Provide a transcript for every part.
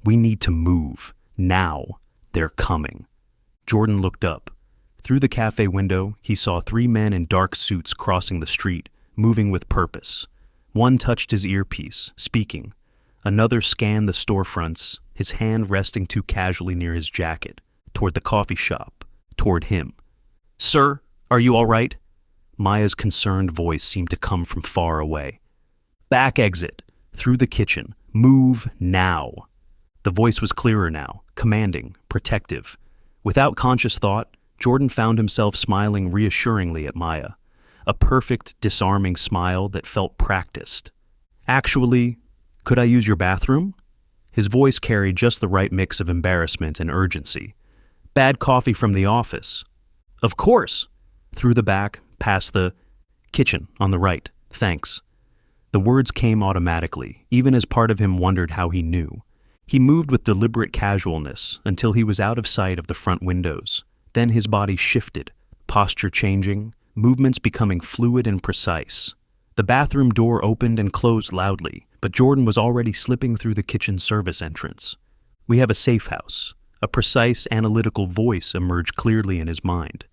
We need to move. Now. They're coming. Jordan looked up. Through the cafe window, he saw 3 men in dark suits crossing the street, moving with purpose. One touched his earpiece, speaking. Another scanned the storefronts, his hand resting too casually near his jacket, toward the coffee shop, toward him. "Sir, are you all right?" Maya's concerned voice seemed to come from far away. "Back exit, through the kitchen. Move now." The voice was clearer now, commanding, protective. Without conscious thought, Jordan found himself smiling reassuringly at Maya, a perfect, disarming smile that felt practiced. "Actually, could I use your bathroom?" His voice carried just the right mix of embarrassment and urgency. "Bad coffee from the office." "Of course." Through the back, past the kitchen on the right. "Thanks." The words came automatically, even as part of him wondered how he knew. He moved with deliberate casualness until he was out of sight of the front windows. Then his body shifted, posture changing, movements becoming fluid and precise. The bathroom door opened and closed loudly, but Jordan was already slipping through the kitchen service entrance. "We have a safe house." A precise, analytical voice emerged clearly in his mind.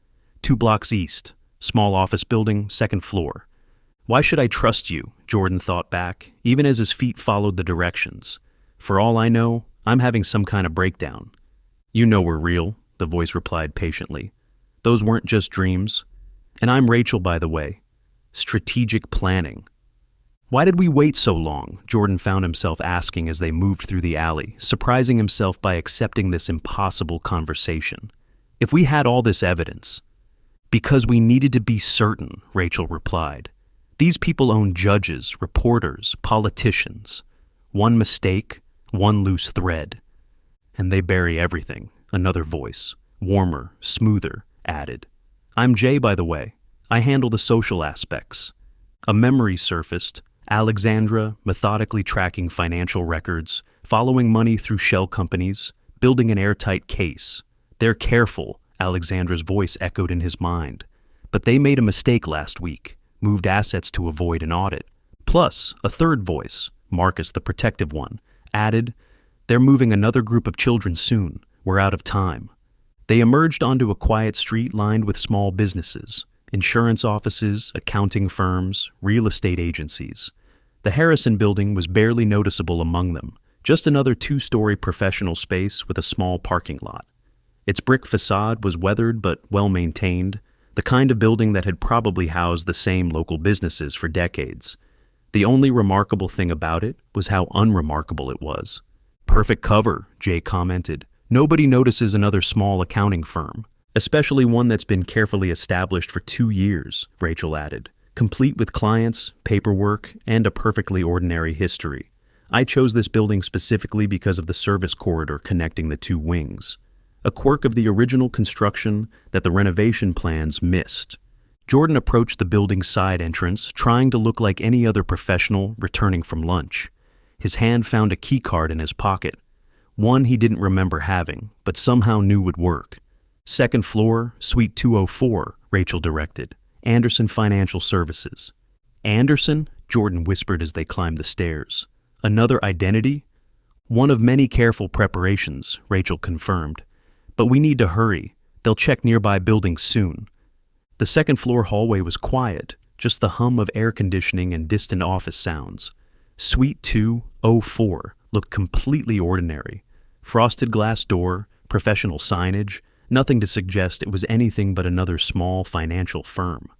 2 blocks east, small office building, 2nd floor. "Why should I trust you?" Jordan thought back, even as his feet followed the directions. "For all I know, I'm having some kind of breakdown." "You know we're real," the voice replied patiently. "Those weren't just dreams. And I'm Rachel, by the way. Strategic planning." "Why did we wait so long?" Jordan found himself asking as they moved through the alley, surprising himself by accepting this impossible conversation. "If we had all this evidence." "Because we needed to be certain," Rachel replied. "These people own judges, reporters, politicians. One mistake, one loose thread. And they bury everything," another voice, warmer, smoother, added. "I'm Jay, by the way. I handle the social aspects." A memory surfaced, Alexandra methodically tracking financial records, following money through shell companies, building an airtight case. "They're careful," Alexandra's voice echoed in his mind. "But they made a mistake last week, moved assets to avoid an audit." Plus, a third voice, Marcus, the protective one, added, "They're moving another group of children soon. We're out of time." They emerged onto a quiet street lined with small businesses, insurance offices, accounting firms, real estate agencies. The Harrison building was barely noticeable among them, just another 2-story professional space with a small parking lot. Its brick facade was weathered but well-maintained, the kind of building that had probably housed the same local businesses for decades. The only remarkable thing about it was how unremarkable it was. "Perfect cover," Jay commented. "Nobody notices another small accounting firm, especially one that's been carefully established for 2 years," Rachel added, "complete with clients, paperwork, and a perfectly ordinary history. I chose this building specifically because of the service corridor connecting the 2 wings, a quirk of the original construction that the renovation plans missed." Jordan approached the building's side entrance, trying to look like any other professional returning from lunch. His hand found a key card in his pocket, one he didn't remember having, but somehow knew would work. "2nd floor, suite 204, Rachel directed. "Anderson Financial Services." "Anderson?" Jordan whispered as they climbed the stairs. "Another identity?" "One of many careful preparations," Rachel confirmed. "But we need to hurry. They'll check nearby buildings soon." The 2nd floor hallway was quiet, just the hum of air conditioning and distant office sounds. Suite 204 looked completely ordinary. Frosted glass door, professional signage, nothing to suggest it was anything but another small financial firm.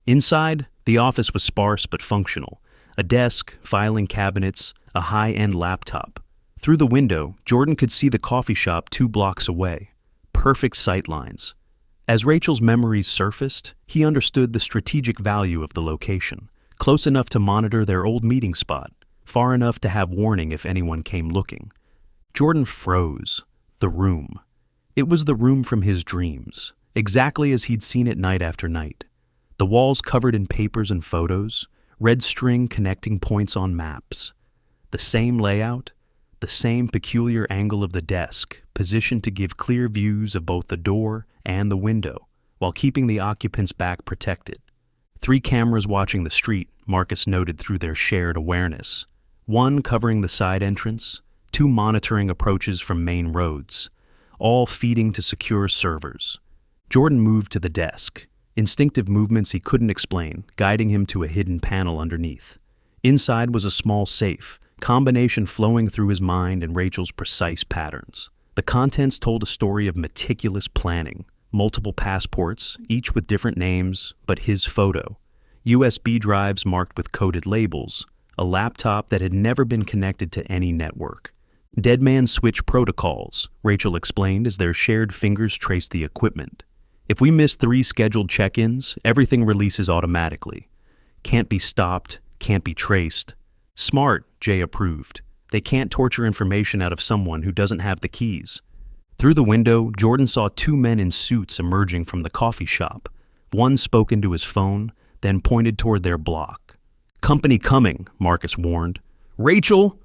Inside, the office was sparse but functional. A desk, filing cabinets, a high-end laptop. Through the window, Jordan could see the coffee shop 2 blocks away. Perfect sightlines. As Rachel's memories surfaced, he understood the strategic value of the location, close enough to monitor their old meeting spot, far enough to have warning if anyone came looking. Jordan froze. The room. It was the room from his dreams, exactly as he'd seen it night after night. The walls covered in papers and photos, red string connecting points on maps. The same layout, the same peculiar angle of the desk, positioned to give clear views of both the door and the window, while keeping the occupants back protected. 3 cameras watching the street, Marcus noted through their shared awareness. 1 covering the side entrance, 2 2 monitoring approaches from main roads, all feeding to secure servers. Jordan moved to the desk, instinctive movements he couldn't explain, guiding him to a hidden panel underneath. Inside was a small safe, combination flowing through his mind and Rachel's precise patterns. The contents told a story of meticulous planning, multiple passports, each with different names, but his photo, USB drives marked with coded labels, a laptop that had never been connected to any network. Dead man switch protocols, Rachel explained as their shared fingers traced the equipment. If we miss 3 scheduled check-ins, everything releases automatically. Can't be stopped, can't be traced. Smart, Jay approved. They can't torture information out of someone who doesn't have the keys. Through the window, Jordan saw 2 men in suits emerging from the coffee shop. One spoke into his phone, then pointed toward their block. "Company coming," Marcus warned. "Rachel!"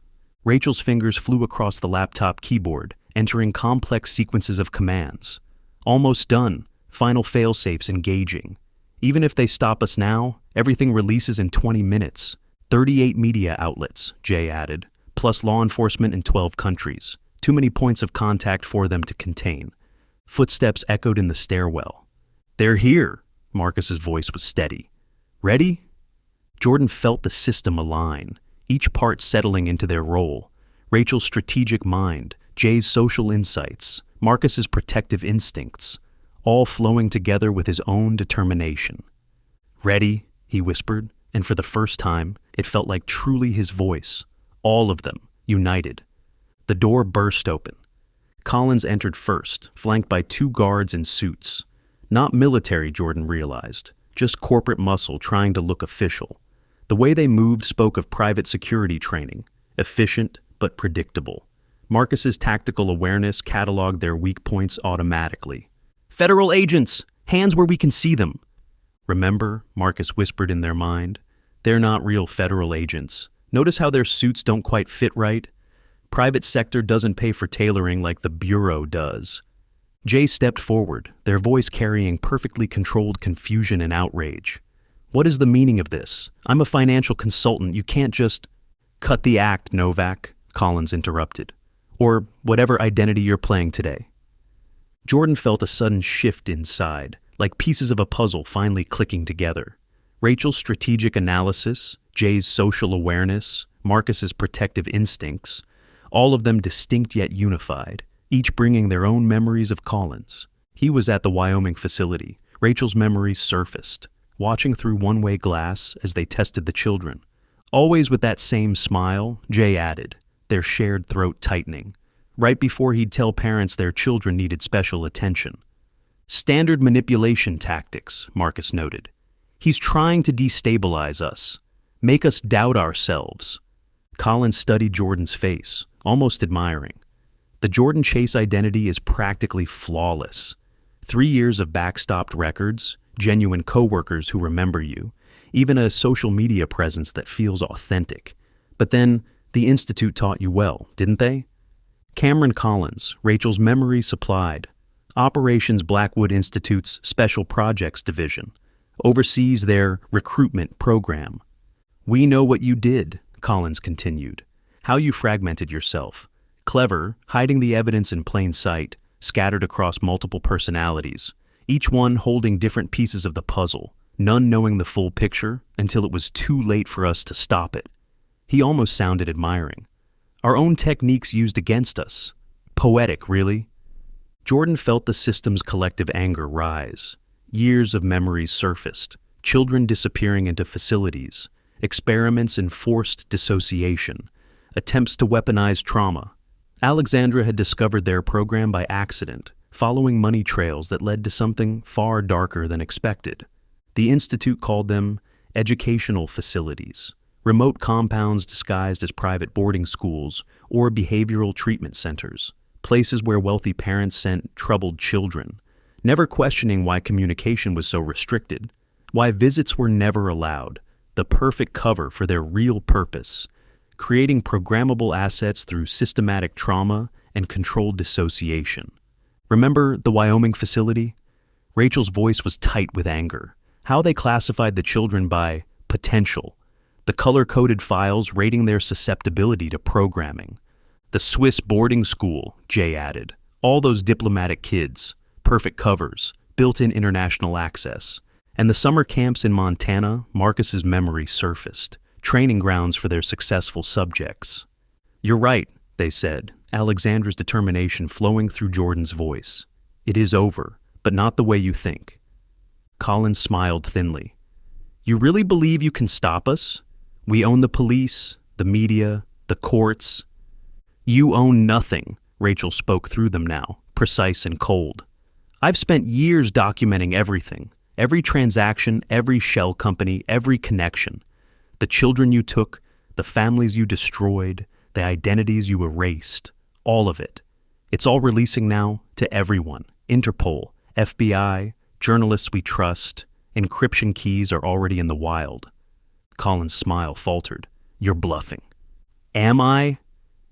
Rachel's fingers flew across the laptop keyboard, entering complex sequences of commands. "Almost done. Final failsafes engaging. Even if they stop us now, everything releases in 20 minutes. 38 media outlets," Jay added, "plus law enforcement in 12 countries. Too many points of contact for them to contain." Footsteps echoed in the stairwell. "They're here," Marcus's voice was steady. "Ready?" Jordan felt the system align, each part settling into their role. Rachel's strategic mind, Jay's social insights, Marcus's protective instincts, all flowing together with his own determination. "Ready?" he whispered, and for the first time, it felt like truly his voice. All of them, united. The door burst open. Collins entered first, flanked by 2 guards in suits. Not military, Jordan realized, just corporate muscle trying to look official. The way they moved spoke of private security training, efficient but predictable. Marcus's tactical awareness cataloged their weak points automatically. "Federal agents! Hands where we can see them!" "Remember," Marcus whispered in their mind, "they're not real federal agents. Notice how their suits don't quite fit right? Private sector doesn't pay for tailoring like the Bureau does." Jay stepped forward, their voice carrying perfectly controlled confusion and outrage. "What is the meaning of this? I'm a financial consultant. You can't just—" "Cut the act, Novak," Collins interrupted. "Or whatever identity you're playing today." Jordan felt a sudden shift inside, like pieces of a puzzle finally clicking together. Rachel's strategic analysis, Jay's social awareness, Marcus's protective instincts, all of them distinct yet unified, each bringing their own memories of Collins. He was at the Wyoming facility. Rachel's memories surfaced, watching through one-way glass as they tested the children. Always with that same smile, Jay added, their shared throat tightening, right before he'd tell parents their children needed special attention. "Standard manipulation tactics," Marcus noted. "He's trying to destabilize us, make us doubt ourselves." Collins studied Jordan's face, almost admiring. The Jordan Chase identity is practically flawless. 3 years of backstopped records, genuine coworkers who remember you, even a social media presence that feels authentic. But then, the Institute taught you well, didn't they? Cameron Collins, Rachel's memory supplied. Operations Blackwood Institute's Special Projects Division, oversees their recruitment program. "We know what you did," Collins continued. "How you fragmented yourself. Clever, hiding the evidence in plain sight, scattered across multiple personalities, each one holding different pieces of the puzzle, none knowing the full picture until it was too late for us to stop it." He almost sounded admiring. "Our own techniques used against us. Poetic, really." Jordan felt the system's collective anger rise. Years of memories surfaced, children disappearing into facilities, experiments in forced dissociation, attempts to weaponize trauma. Alexandra had discovered their program by accident, following money trails that led to something far darker than expected. The Institute called them educational facilities, remote compounds disguised as private boarding schools or behavioral treatment centers, places where wealthy parents sent troubled children, never questioning why communication was so restricted, why visits were never allowed, the perfect cover for their real purpose, creating programmable assets through systematic trauma and controlled dissociation. "Remember the Wyoming facility?" Rachel's voice was tight with anger. How they classified the children by potential, the color-coded files rating their susceptibility to programming. The The Swiss boarding school, Jay added. All those diplomatic kids, perfect covers, built-in international access. And the summer camps in Montana, Marcus's memory surfaced, training grounds for their successful subjects. You're right, they said, Alexandra's determination flowing through Jordan's voice. It is over, but not the way you think. Collins smiled thinly. You really believe you can stop us? We own the police, the media, the courts. You own nothing, Rachel spoke through them now, precise and cold. I've spent years documenting everything, every transaction, every shell company, every connection. The children you took, the families you destroyed, the identities you erased, all of it. It's all releasing now to everyone. Interpol, FBI, journalists we trust, encryption keys are already in the wild. Colin's smile faltered. You're bluffing. Am I?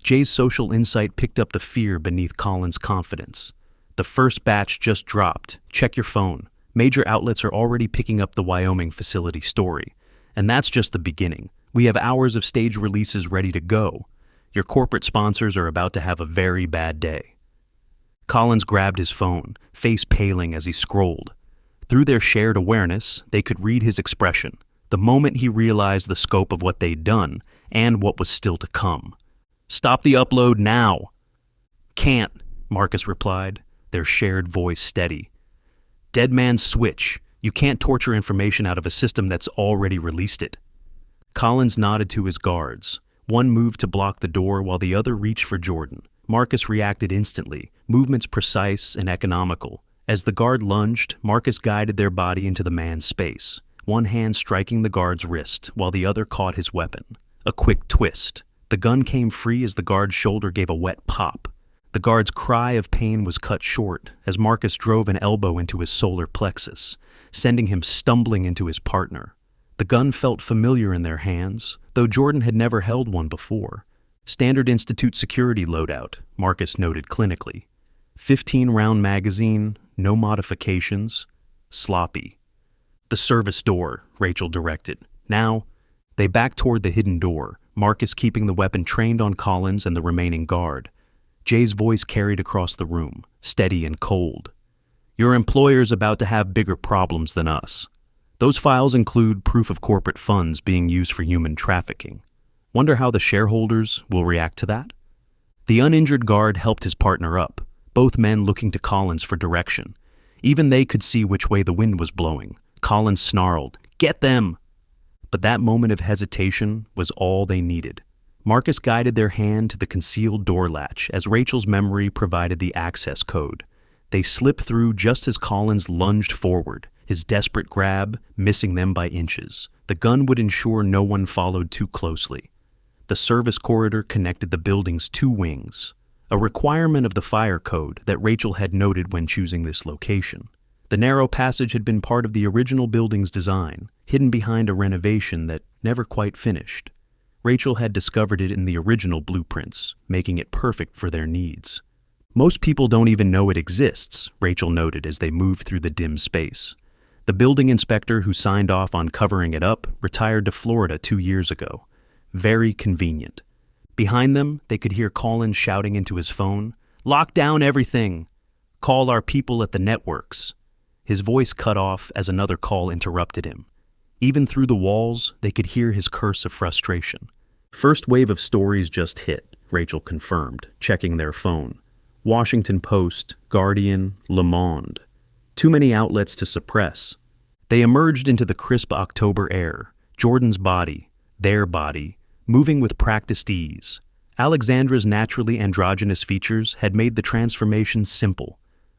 Jay's social insight picked up the fear beneath Colin's confidence. The first batch just dropped. Check your phone. Major outlets are already picking up the Wyoming facility story. And that's just the beginning. We have hours of stage releases ready to go. Your corporate sponsors are about to have a very bad day. Collins grabbed his phone, face paling as he scrolled. Through their shared awareness, they could read his expression, the moment he realized the scope of what they'd done and what was still to come. Stop the upload now. Can't, Marcus replied, their shared voice steady. Dead man's switch. You can't torture information out of a system that's already released it. Collins nodded to his guards. One moved to block the door while the other reached for Jordan. Marcus reacted instantly, movements precise and economical. As the guard lunged, Marcus guided their body into the man's space, one hand striking the guard's wrist while the other caught his weapon. A quick twist. The gun came free as the guard's shoulder gave a wet pop. The guard's cry of pain was cut short as Marcus drove an elbow into his solar plexus, sending him stumbling into his partner. The gun felt familiar in their hands, though Jordan had never held one before. Standard Institute security loadout, Marcus noted clinically. 15-round magazine, no modifications, sloppy. The service door, Rachel directed. Now, they backed toward the hidden door, Marcus keeping the weapon trained on Collins and the remaining guard. Jay's voice carried across the room, steady and cold. Your employer's about to have bigger problems than us. Those files include proof of corporate funds being used for human trafficking. Wonder how the shareholders will react to that? The uninjured guard helped his partner up, both men looking to Collins for direction. Even they could see which way the wind was blowing. Collins snarled, "Get them!" But that moment of hesitation was all they needed. Marcus guided their hand to the concealed door latch as Rachel's memory provided the access code. They slipped through just as Collins lunged forward, his desperate grab missing them by inches. The gun would ensure no one followed too closely. The service corridor connected the building's two wings, a requirement of the fire code that Rachel had noted when choosing this location. The narrow passage had been part of the original building's design, hidden behind a renovation that never quite finished. Rachel had discovered it in the original blueprints, making it perfect for their needs. Most people don't even know it exists, Rachel noted as they moved through the dim space. The building inspector who signed off on covering it up retired to Florida 2 years ago. Very convenient. Behind them, they could hear Collins shouting into his phone, "Lock down everything! Call our people at the networks." His voice cut off as another call interrupted him. Even through the walls, they could hear his curse of frustration. First wave of stories just hit, Rachel confirmed, checking their phone. Washington Post, Guardian, Le Monde. Too many outlets to suppress. They emerged into the crisp October air, Jordan's body, their body, moving with practiced ease. Alexandra's naturally androgynous features had made the transformation simple.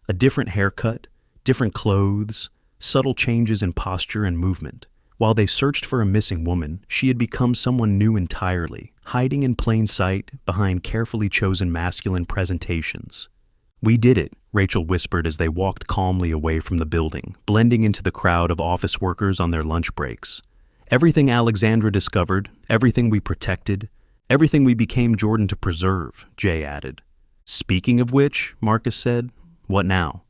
A different haircut, different clothes, subtle changes in posture and movement. While they searched for a missing woman, she had become someone new entirely, hiding in plain sight behind carefully chosen masculine presentations. "We did it," Rachel whispered as they walked calmly away from the building, blending into the crowd of office workers on their lunch breaks. "Everything Alexandra discovered, everything we protected, everything we became Jordan to preserve," Jay added. "Speaking of which," Marcus said, "what now?"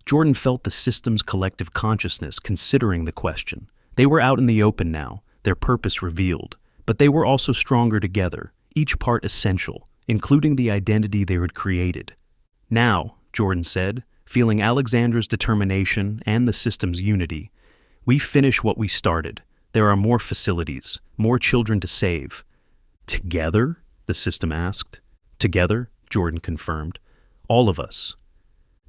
Jordan felt the system's collective consciousness considering the question. They were out in the open now, their purpose revealed, but they were also stronger together, each part essential, including the identity they had created. Now, Jordan said, feeling Alexandra's determination and the system's unity, we finish what we started. There are more facilities, more children to save. Together? The system asked. Together, Jordan confirmed. All of us.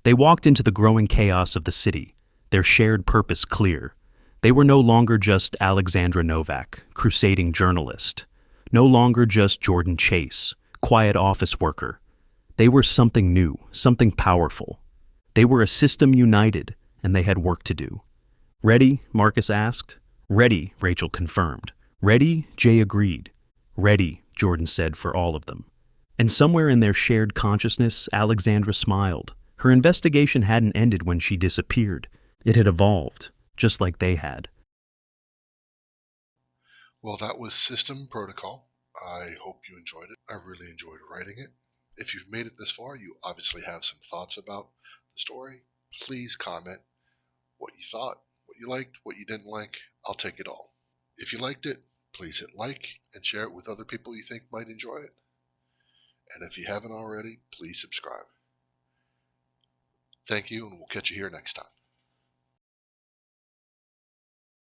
They walked into the growing chaos of the city, their shared purpose clear. They were no longer just Alexandra Novak, crusading journalist. No longer just Jordan Chase, quiet office worker. They were something new, something powerful. They were a system united, and they had work to do. Ready? Marcus asked. Ready, Rachel confirmed. Ready? Jay agreed. Ready, Jordan said for all of them. And somewhere in their shared consciousness, Alexandra smiled. Her investigation hadn't ended when she disappeared. It had evolved, just like they had. Well, that was System Protocol. I hope you enjoyed it. I really enjoyed writing it. If you've made it this far, you obviously have some thoughts about the story. Please comment what you thought, what you liked, what you didn't like. I'll take it all. If you liked it, please hit like and share it with other people you think might enjoy it. And if you haven't already, please subscribe. Thank you, and we'll catch you here next time.